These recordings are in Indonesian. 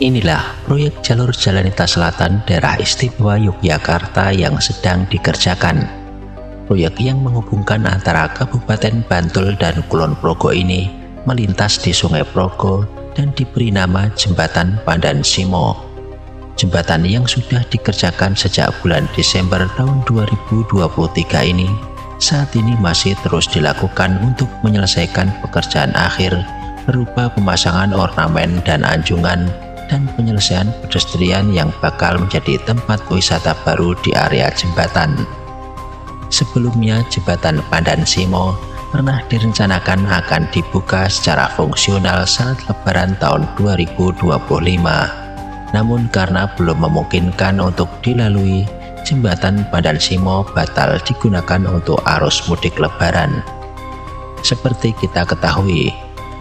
Inilah proyek jalur jalan lintas selatan daerah istimewa Yogyakarta yang sedang dikerjakan. Proyek yang menghubungkan antara Kabupaten Bantul dan Kulon Progo ini melintas di Sungai Progo dan diberi nama Jembatan Pandan Simo. Jembatan yang sudah dikerjakan sejak bulan Desember tahun 2023 ini saat ini masih terus dilakukan untuk menyelesaikan pekerjaan akhir berupa pemasangan ornamen dan anjungan dan penyelesaian pedestrian yang bakal menjadi tempat wisata baru di area jembatan. Sebelumnya, Jembatan Pandan Simo pernah direncanakan akan dibuka secara fungsional saat Lebaran tahun 2025. Namun karena belum memungkinkan untuk dilalui, Jembatan Pandan Simo batal digunakan untuk arus mudik Lebaran. Seperti kita ketahui,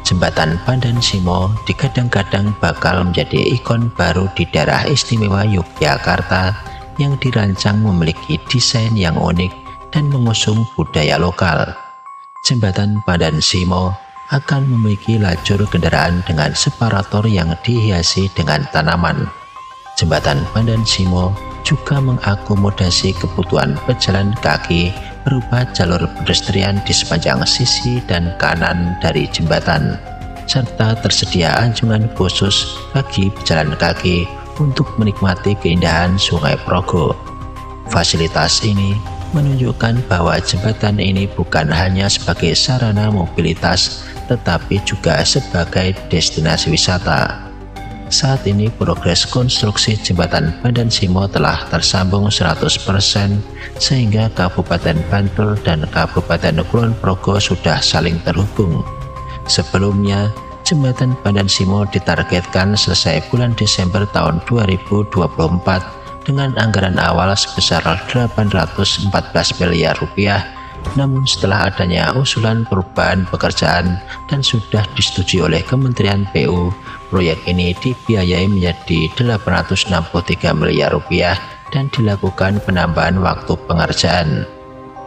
Jembatan Pandan Simo digadang-gadang bakal menjadi ikon baru di daerah istimewa Yogyakarta yang dirancang memiliki desain yang unik dan mengusung budaya lokal. Jembatan Pandan Simo akan memiliki lajur kendaraan dengan separator yang dihiasi dengan tanaman. Jembatan Pandan Simo juga mengakomodasi kebutuhan pejalan kaki berupa jalur pedestrian di sepanjang sisi dan kanan dari jembatan, serta tersedia anjungan khusus bagi pejalan kaki untuk menikmati keindahan Sungai Progo. Fasilitas ini menunjukkan bahwa jembatan ini bukan hanya sebagai sarana mobilitas, tetapi juga sebagai destinasi wisata. Saat ini progres konstruksi Jembatan Pandan Simo telah tersambung 100% sehingga Kabupaten Bantul dan Kabupaten Kulon Progo sudah saling terhubung. Sebelumnya, Jembatan Pandan Simo ditargetkan selesai bulan Desember tahun 2024 dengan anggaran awal sebesar 814 miliar rupiah. Namun setelah adanya usulan perubahan pekerjaan dan sudah disetujui oleh Kementerian PU, proyek ini dibiayai menjadi 863 miliar rupiah dan dilakukan penambahan waktu pengerjaan.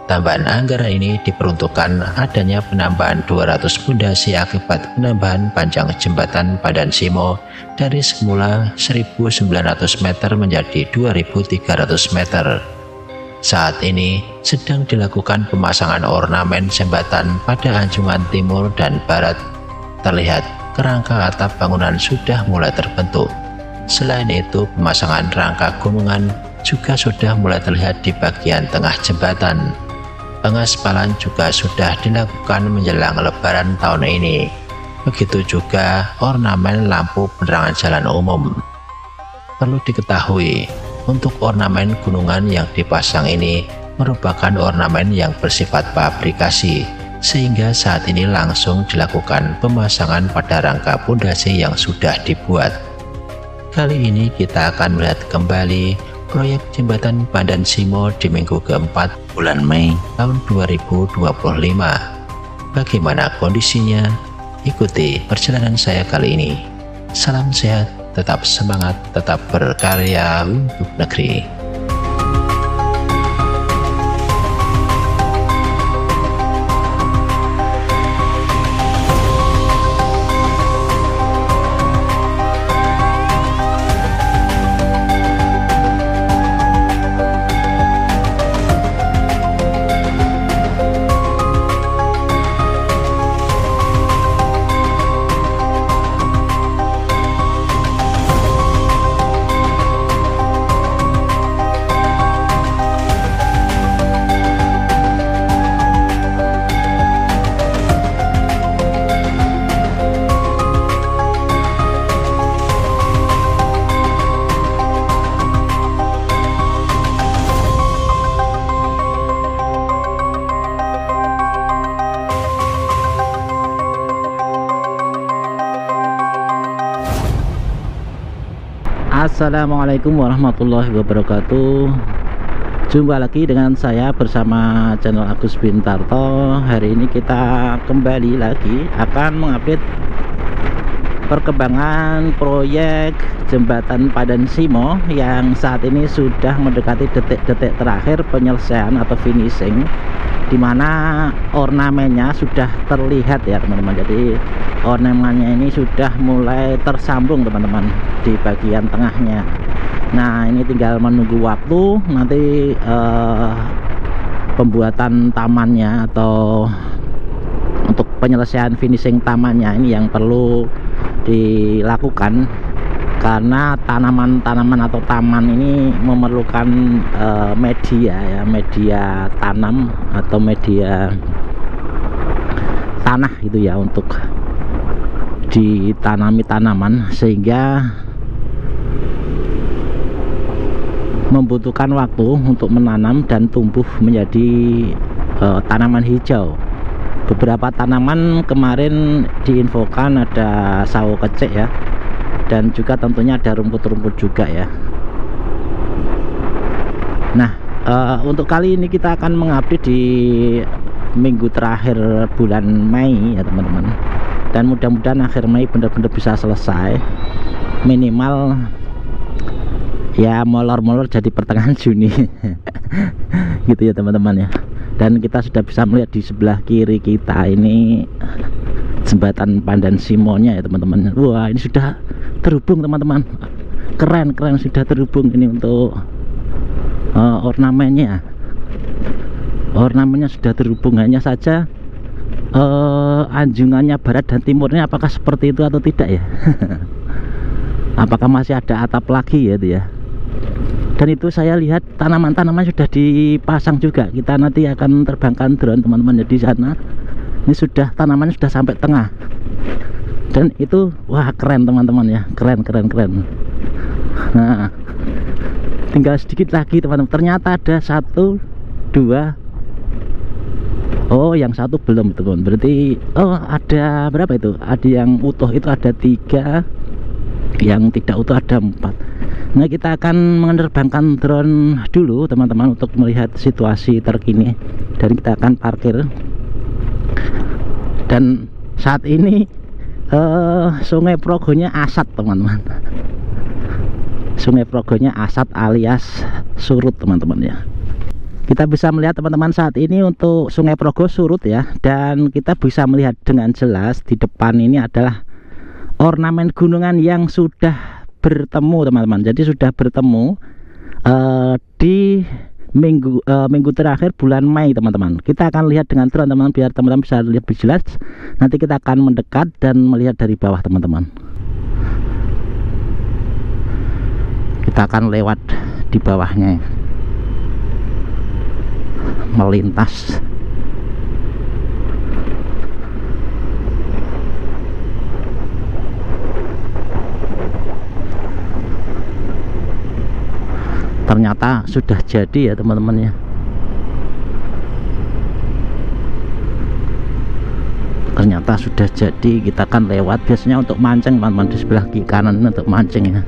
Tambahan anggaran ini diperuntukkan adanya penambahan 200 pondasi akibat penambahan panjang Jembatan Pandan Simo dari semula 1.900 meter menjadi 2.300 meter. Saat ini sedang dilakukan pemasangan ornamen jembatan pada anjungan timur dan barat. Terlihat kerangka atap bangunan sudah mulai terbentuk. Selain itu, pemasangan rangka gunungan juga sudah mulai terlihat di bagian tengah jembatan. Pengaspalan juga sudah dilakukan menjelang Lebaran tahun ini. Begitu juga ornamen lampu penerangan jalan umum. Perlu diketahui, untuk ornamen gunungan yang dipasang ini merupakan ornamen yang bersifat pabrikasi, sehingga saat ini langsung dilakukan pemasangan pada rangka pondasi yang sudah dibuat. Kali ini kita akan melihat kembali proyek Jembatan Pandan Simo di minggu keempat bulan Mei tahun 2025. Bagaimana kondisinya? Ikuti perjalanan saya kali ini. Salam sehat, tetap semangat, tetap berkarya untuk negeri. Assalamualaikum warahmatullahi wabarakatuh. Jumpa lagi dengan saya bersama channel Agus Bintarto. Hari ini kita kembali lagi akan mengupdate perkembangan proyek Jembatan Pandan Simo yang saat ini sudah mendekati detik-detik terakhir penyelesaian atau finishing. dimana ornamennya sudah terlihat ya teman-teman. Jadi ornamennya ini sudah mulai tersambung teman-teman di bagian tengahnya. Nah ini tinggal menunggu waktu nanti pembuatan tamannya atau untuk penyelesaian finishing tamannya ini yang perlu dilakukan, karena tanaman-tanaman atau taman ini memerlukan media tanam atau media tanah gitu ya untuk ditanami tanaman, sehingga membutuhkan waktu untuk menanam dan tumbuh menjadi tanaman hijau. Beberapa tanaman kemarin diinfokan ada sawo kecek ya, dan juga tentunya ada rumput-rumput juga ya. Nah untuk kali ini kita akan mengupdate di minggu terakhir bulan Mei ya teman-teman, dan mudah-mudahan akhir Mei benar-benar bisa selesai, minimal ya molor-molor jadi pertengahan Juni gitu ya teman-teman ya. Dan kita sudah bisa melihat di sebelah kiri kita ini jembatan Pandan Simonnya ya teman-teman. Wah ini sudah terhubung teman-teman, keren sudah terhubung ini untuk ornamennya sudah terhubung. Hanya saja anjungannya barat dan timurnya apakah seperti itu atau tidak ya apakah masih ada atap lagi ya itu ya. Dan itu saya lihat tanaman-tanaman sudah dipasang juga. Kita nanti akan terbangkan drone teman-teman ya di sana. Ini sudah tanamannya sudah sampai tengah, dan itu wah keren teman-teman ya, keren. Nah tinggal sedikit lagi teman-teman, ternyata ada 1, 2, oh yang satu belum teman, berarti oh ada berapa itu, ada yang utuh itu ada 3, yang tidak utuh ada 4. Nah kita akan menerbangkan drone dulu teman-teman untuk melihat situasi terkini, dan kita akan parkir. Dan saat ini Sungai Progonya asat teman-teman, Sungai Progonya asat alias surut teman-teman ya. Kita bisa melihat teman-teman saat ini untuk Sungai Progo surut ya, dan kita bisa melihat dengan jelas di depan ini adalah ornamen gunungan yang sudah bertemu teman-teman. Jadi sudah bertemu di minggu terakhir bulan Mei teman-teman. Kita akan lihat dengan drone teman-teman biar teman-teman bisa lihat lebih jelas. Nanti kita akan mendekat dan melihat dari bawah teman-teman. Kita akan lewat di bawahnya, melintas. Ternyata sudah jadi ya teman-teman ya. Ternyata sudah jadi. Kita akan lewat, biasanya untuk mancing teman-teman, di sebelah kiri kanan untuk mancing ya.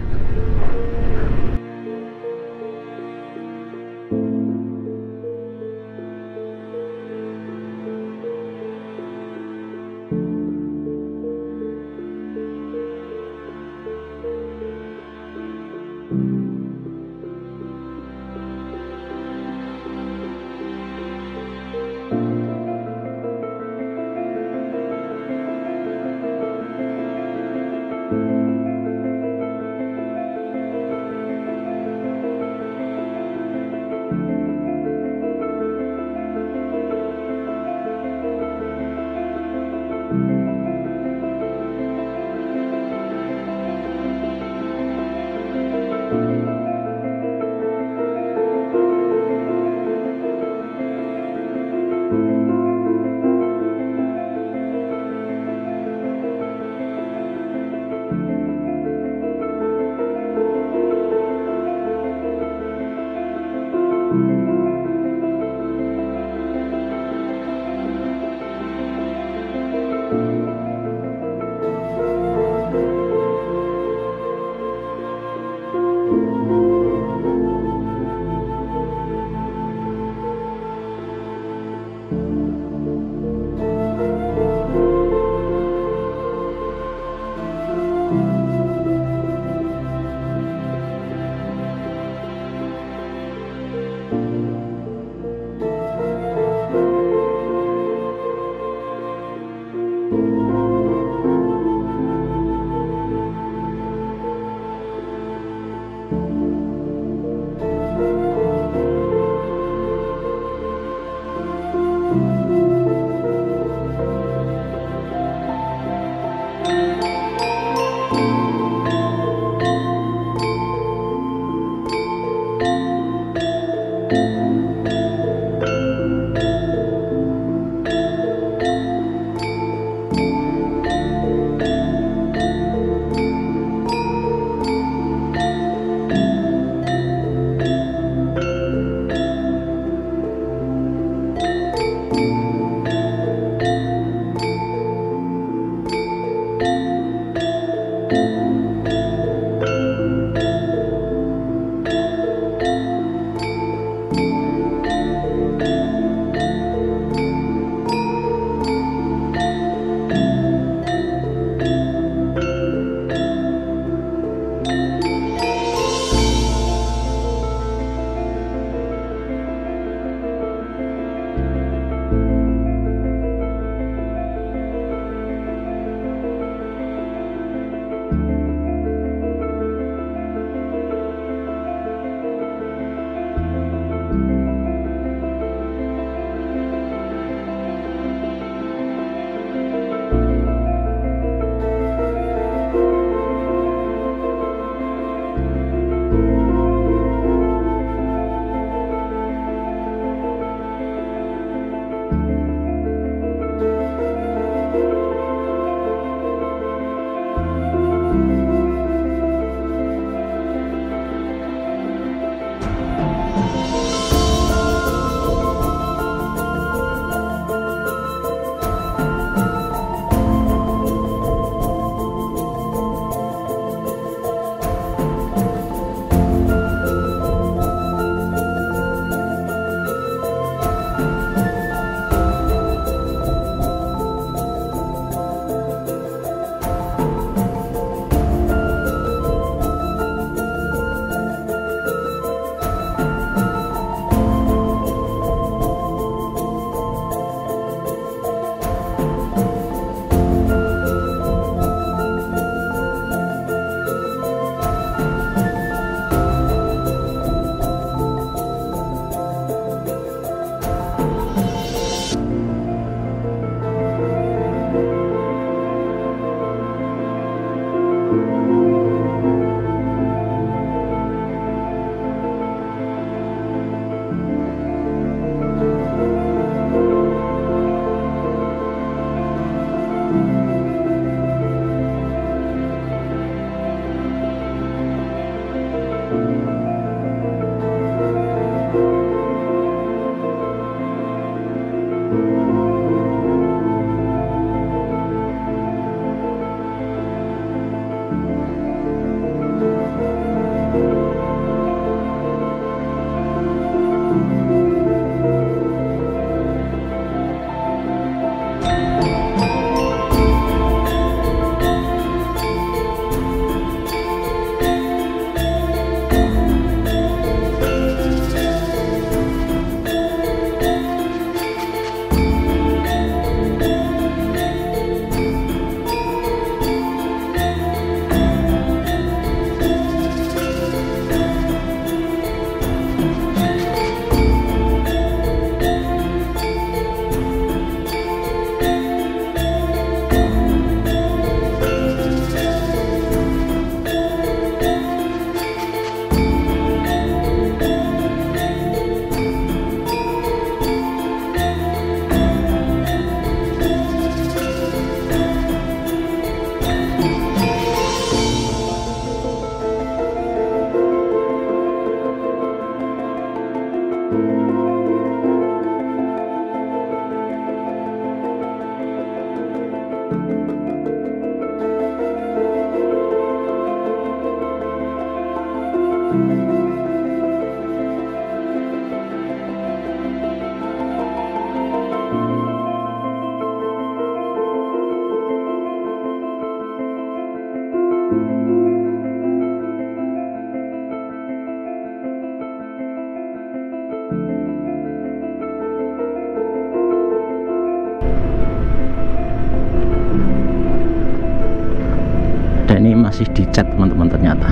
masih dicat teman-teman ternyata.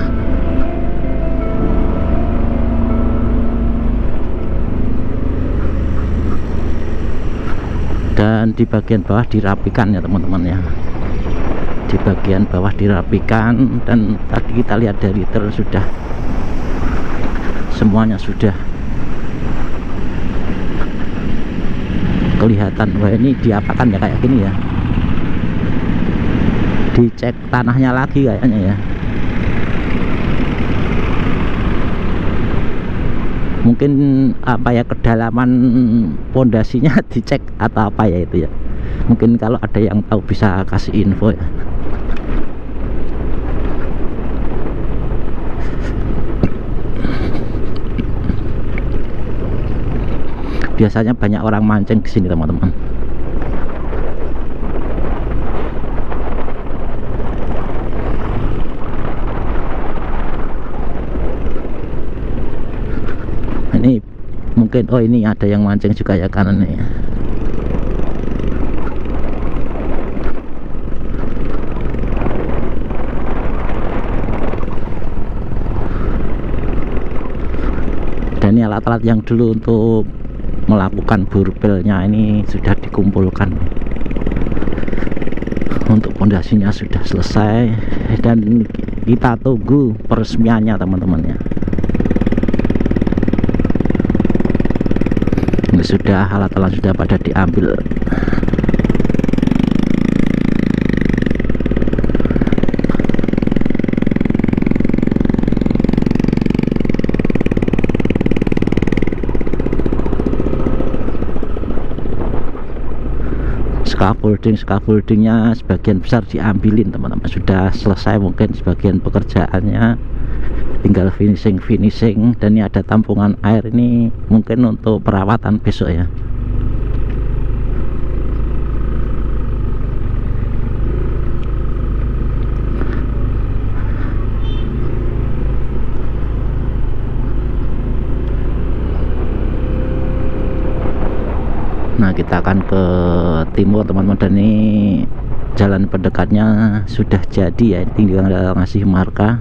Dan di bagian bawah dirapikan ya teman-teman ya, di bagian bawah dirapikan. Dan tadi kita lihat dari sudah semuanya sudah kelihatan. Wah, ini diapakan ya kayak gini ya, dicek tanahnya lagi kayaknya ya. Mungkin apa ya, kedalaman pondasinya dicek atau apa ya itu ya. Mungkin kalau ada yang tahu bisa kasih info ya. Biasanya banyak orang mancing di sini teman-teman. Ini mungkin, oh ini ada yang mancing juga ya kanan nih. Dan ini alat-alat yang dulu untuk melakukan burbelnya ini sudah dikumpulkan. Untuk pondasinya sudah selesai dan kita tunggu peresmiannya teman-teman ya. Ini sudah, alat-alat sudah pada diambil. Scaffoldingnya sebagian besar diambilin teman-teman, sudah selesai mungkin sebagian pekerjaannya, tinggal finishing. Dan ini ada tampungan air, ini mungkin untuk perawatan besok ya. Nah, kita akan ke timur teman-teman, dan ini jalan pendekatnya sudah jadi ya, tinggal ngasih marka.